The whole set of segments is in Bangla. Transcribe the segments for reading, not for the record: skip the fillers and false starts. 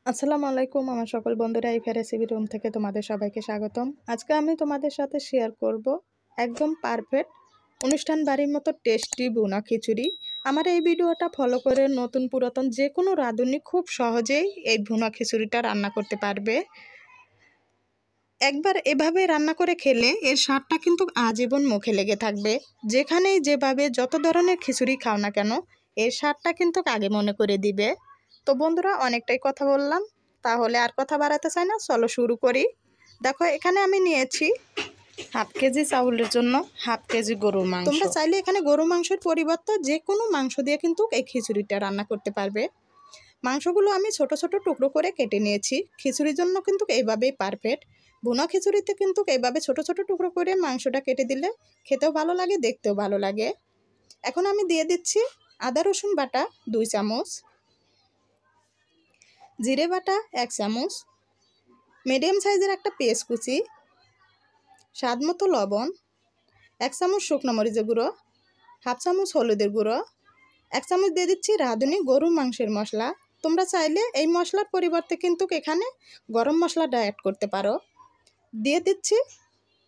আসসালামু আলাইকুম আমার সকল বন্ধুরা এই রেসিপি রুম থেকে তোমাদের সবাইকে স্বাগতম। আজকে আমি তোমাদের সাথে শেয়ার করব একদম পারফেক্ট অনুষ্ঠান বাড়ির মতো টেস্টি ভুনা খিচুড়ি। আমার এই ভিডিওটা ফলো করে নতুন পুরাতন যে কোনো রাঁধুনি খুব সহজেই এই ভুনা খিচুড়িটা রান্না করতে পারবে। একবার এভাবে রান্না করে খেলে এর স্বাদটা কিন্তু আজীবন মুখে লেগে থাকবে। যেখানেই যেভাবে যত ধরনের খিচুড়ি খাও না কেন এর স্বাদটা কিন্তু আগে মনে করে দিবে। তো বন্ধুরা অনেকটাই কথা বললাম, তাহলে আর কথা বাড়াতে চাই না, চলো শুরু করি। দেখো এখানে আমি নিয়েছি হাফ কেজি চাউলের জন্য হাফ কেজি গরুর মাংস। তোমরা চাইলে এখানে গরু মাংসের পরিবর্তে যে কোনো মাংস দিয়ে কিন্তু এই খিচুড়িটা রান্না করতে পারবে। মাংসগুলো আমি ছোট ছোট টুকরো করে কেটে নিয়েছি। খিচুড়ির জন্য কিন্তু এইভাবেই পারফেক্ট। ভুনা খিচুড়িতে কিন্তু এইভাবে ছোট ছোট টুকরো করে মাংসটা কেটে দিলে খেতেও ভালো লাগে, দেখতেও ভালো লাগে। এখন আমি দিয়ে দিচ্ছি আদা রসুন বাটা 2 চামচ, জিরে বাটা 1 চামচ, মিডিয়াম সাইজের একটা পেঁয়াজ কুচি, স্বাদ মতো লবণ, 1 চামচ শুকনো মরিচের গুঁড়ো, হাফ চামচ হলুদের গুঁড়ো, 1 চামচ দিয়ে দিচ্ছি রাঁধুনি গরুর মাংসের মশলা। তোমরা চাইলে এই মশলার পরিবর্তে কিন্তু এখানে গরম মশলাটা অ্যাড করতে পারো। দিয়ে দিচ্ছি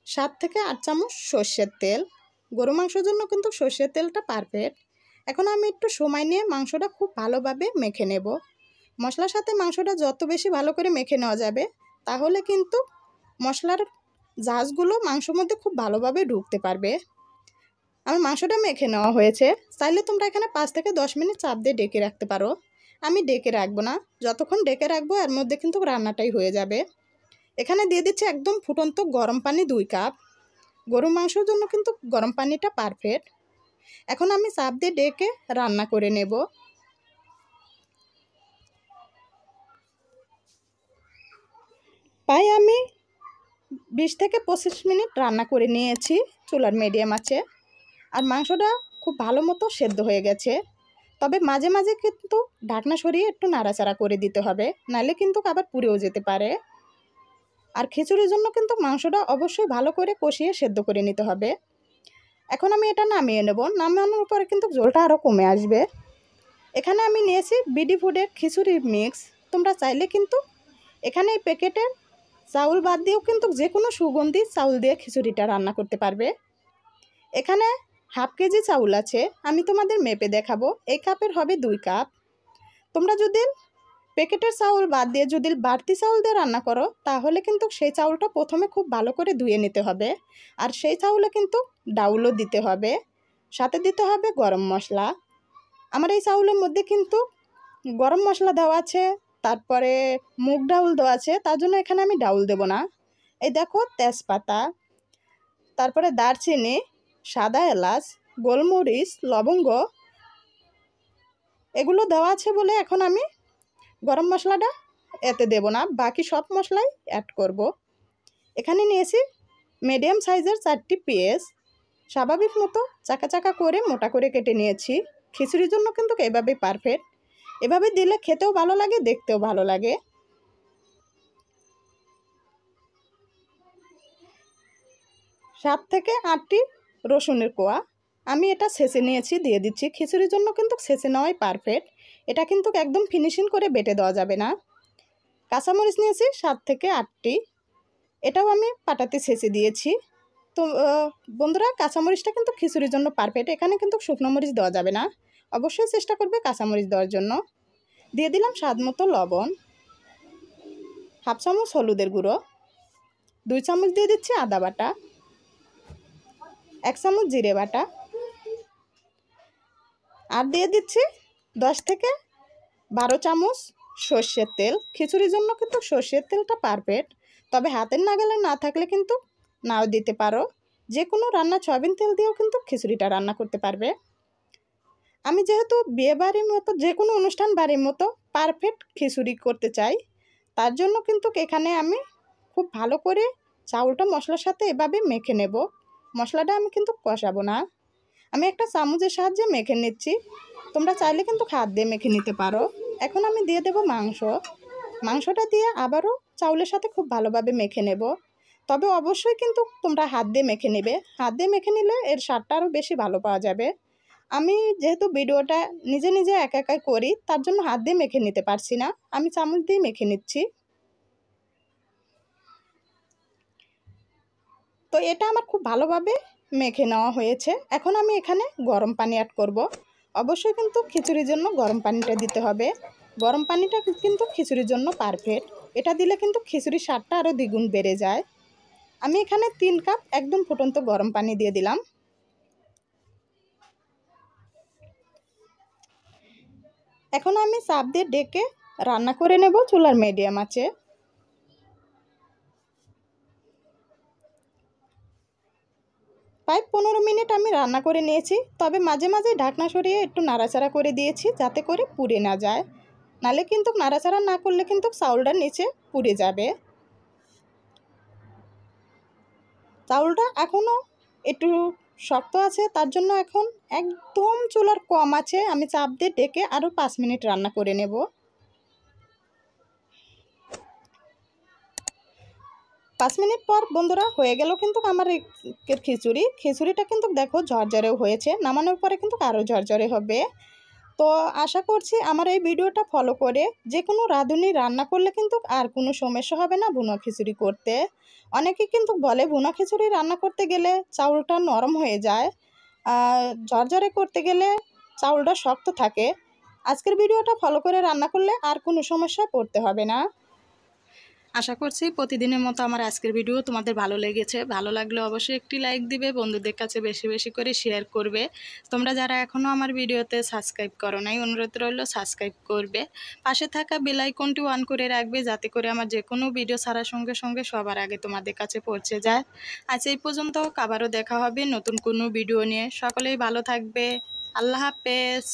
7 থেকে 8 চামচ সর্ষের তেল। গরু মাংসের জন্য কিন্তু সর্ষের তেলটা পারফেক্ট। এখন আমি একটু সময় নিয়ে মাংসটা খুব ভালোভাবে মেখে নেব। মশলার সাথে মাংসটা যত বেশি ভালো করে মেখে নেওয়া যাবে তাহলে কিন্তু মশলার ঝাঁঝগুলো মাংসের মধ্যে খুব ভালোভাবে ঢুকতে পারবে। আমার মাংসটা মেখে নেওয়া হয়েছে। চাইলে তোমরা এখানে 5 থেকে 10 মিনিট চাপ দিয়ে ডেকে রাখতে পারো। আমি ডেকে রাখবো না, যতক্ষণ ডেকে রাখবো এর মধ্যে কিন্তু রান্নাটাই হয়ে যাবে। এখানে দিয়ে দিচ্ছি একদম ফুটন্ত গরম পানি 2 কাপ। গরুর মাংসের জন্য কিন্তু গরম পানিটা পারফেক্ট। এখন আমি চাপ দিয়ে ডেকে রান্না করে নেব। প্রায় আমি 20 থেকে 25 মিনিট রান্না করে নিয়েছি চুলার মিডিয়াম আছে। আর মাংসটা খুব ভালো মতো সেদ্ধ হয়ে গেছে। তবে মাঝে মাঝে কিন্তু ঢাকনা সরিয়ে একটু নাড়াচাড়া করে দিতে হবে, নাহলে কিন্তু আবার পুড়েও যেতে পারে। আর খিচুড়ির জন্য কিন্তু মাংসটা অবশ্যই ভালো করে কষিয়ে সেদ্ধ করে নিতে হবে। এখন আমি এটা নামিয়ে নেব। নামানোর পরে কিন্তু ঝোলটা আরও কমে আসবে। এখানে আমি নিয়েছি বিডি ফুডের খিচুড়ির মিক্স। তোমরা চাইলে কিন্তু এখানে এই প্যাকেটের চাউল বাদ দিয়েও কিন্তু যে কোনো সুগন্ধি চাউল দিয়ে খিচুড়িটা রান্না করতে পারবে। এখানে হাফ কেজি চাউল আছে, আমি তোমাদের মেপে দেখাবো। এই কাপের হবে 2 কাপ। তোমরা যদি প্যাকেটের চাউল বাদ দিয়ে যদি বাড়তি চাউল দিয়ে রান্না করো তাহলে কিন্তু সেই চাউলটা প্রথমে খুব ভালো করে ধুয়ে নিতে হবে। আর সেই চাউলে কিন্তু ডাউলও দিতে হবে, সাথে দিতে হবে গরম মশলা। আমার এই চাউলের মধ্যে কিন্তু গরম মশলা দেওয়া আছে, তারপরে মুগ ডাউল দেওয়া আছে, তার জন্য এখানে আমি ডাউল দেব না। এই দেখো তেজপাতা, তারপরে দারচিনি, সাদা এলাচ, গোলমরিচ, লবঙ্গ এগুলো দেওয়া আছে বলে এখন আমি গরম মশলাটা এতে দেব না, বাকি সব মশলাই অ্যাড করব। এখানে নিয়েছি মিডিয়াম সাইজের 4টি পেঁয়াজ, স্বাভাবিক মতো চাকা চাকা করে মোটা করে কেটে নিয়েছি। খিচুড়ির জন্য কিন্তু এভাবেই পারফেক্ট। এভাবে দিলে খেতেও ভালো লাগে, দেখতেও ভালো লাগে। 7 থেকে 8টি রসুনের কোয়া আমি এটা ছেঁচে নিয়েছি, দিয়ে দিচ্ছি। খিচুড়ির জন্য কিন্তু ছেঁচে নেওয়াই পারফেক্ট। এটা কিন্তু একদম ফিনিশিং করে বেটে দেওয়া যাবে না। কাঁচামরিচ নিয়েছি 7 থেকে 8টি, এটাও আমি পাটাতে ছেঁচে দিয়েছি। তো বন্ধুরা কাঁচামরিচটা কিন্তু খিচুড়ির জন্য পারফেক্ট। এখানে কিন্তু শুকনো মরিচ দেওয়া যাবে না, অবশ্যই চেষ্টা করবে কাঁচামরিচ দেওয়ার জন্য। দিয়ে দিলাম স্বাদ মতো লবণ, হাফ চামচ হলুদের গুঁড়ো, 2 চামচ দিয়ে দিচ্ছি আদা বাটা, 1 চামচ জিরে বাটা, আর দিয়ে দিচ্ছি 10 থেকে 12 চামচ সর্ষের তেল। খিচুড়ির জন্য কিন্তু সর্ষের তেলটা পারফেক্ট, তবে হাতের নাগালে না থাকলে কিন্তু নাও দিতে পারো। যে কোনো রান্না সয়াবিন তেল দিয়েও কিন্তু খিচুড়িটা রান্না করতে পারবে। আমি যেহেতু বিয়ে বাড়ির মতো যে কোনো অনুষ্ঠান বাড়ির মতো পারফেক্ট খিচুড়ি করতে চাই, তার জন্য কিন্তু এখানে আমি খুব ভালো করে চাউলটা মশলার সাথে এভাবে মেখে নেব। মশলাটা আমি কিন্তু কষাবো না, আমি একটা চামচের সাহায্যে মেখে নিচ্ছি। তোমরা চাইলে কিন্তু হাত দিয়ে মেখে নিতে পারো। এখন আমি দিয়ে দেব মাংস। মাংসটা দিয়ে আবারও চাউলের সাথে খুব ভালোভাবে মেখে নেব। তবে অবশ্যই কিন্তু তোমরা হাত দিয়ে মেখে নেবে, হাত দিয়ে মেখে নিলে এর স্বাদটা আরও বেশি ভালো পাওয়া যাবে। আমি যেহেতু ভিডিওটা নিজে নিজে একা একাই করি, তার জন্য হাত দিয়ে মেখে নিতে পারছি না, আমি চামচ দিয়ে মেখে নিচ্ছি। তো এটা আমার খুব ভালোভাবে মেখে নেওয়া হয়েছে। এখন আমি এখানে গরম পানি অ্যাড করব। অবশ্যই কিন্তু খিচুড়ির জন্য গরম পানিটা দিতে হবে। গরম পানিটা কিন্তু খিচুড়ির জন্য পারফেক্ট। এটা দিলে কিন্তু খিচুড়ির স্বাদটা আরও দ্বিগুণ বেড়ে যায়। আমি এখানে 3 কাপ একদম ফুটন্ত গরম পানি দিয়ে দিলাম। এখন আমি চাপ দিয়ে ডেকে রান্না করে নেব চুলার মিডিয়াম আঁচে। প্রায় 15 মিনিট আমি রান্না করে নিয়েছি, তবে মাঝে মাঝে ঢাকনা সরিয়ে একটু নাড়াচাড়া করে দিয়েছি যাতে করে পুড়ে না যায়, নালে কিন্তু নাড়াচাড়া না করলে কিন্তু চাউলটা নিচে পুড়ে যাবে। চাউলটা এখনও একটু শক্ত আছে, তার জন্য এখন একদম চুলার কম আছে আমি চাপ দিয়ে ডেকে আরও 5 মিনিট রান্না করে নেব। 5 মিনিট পর বন্ধুরা হয়ে গেল কিন্তু আমার এই খিচুড়িটা কিন্তু দেখো ঝরঝরেও হয়েছে, নামানোর পরে কিন্তু আরও ঝরঝরে হবে। তো আশা করছি আমার এই ভিডিওটা ফলো করে যে কোনো রাঁধুনি রান্না করলে কিন্তু আর কোনো সমস্যা হবে না ভুনা খিচুড়ি করতে। অনেকে কিন্তু বলে ভুনা খিচুড়ি রান্না করতে গেলে চাউলটা নরম হয়ে যায়, ঝরঝরে করতে গেলে চাউলটা শক্ত থাকে। আজকের ভিডিওটা ফলো করে রান্না করলে আর কোনো সমস্যায় পড়তে হবে না। আশা করছি প্রতিদিনের মতো আমার আজকের ভিডিও তোমাদের ভালো লেগেছে। ভালো লাগলে অবশ্যই একটি লাইক দিবে, বন্ধুদের কাছে বেশি বেশি করে শেয়ার করবে। তোমরা যারা এখনও আমার ভিডিওতে সাবস্ক্রাইব করো নাই, অনুরোধ রইল সাবস্ক্রাইব করবে। পাশে থাকা বেল আইকনটি অন করে রাখবে যাতে করে আমার যে কোনো ভিডিও ছাড়ার সঙ্গে সঙ্গে সবার আগে তোমাদের কাছে পৌঁছে যায়। আজ এই পর্যন্ত, আবারও দেখা হবে নতুন কোনো ভিডিও নিয়ে। সকলেই ভালো থাকবে। আল্লাহ হাফেজ।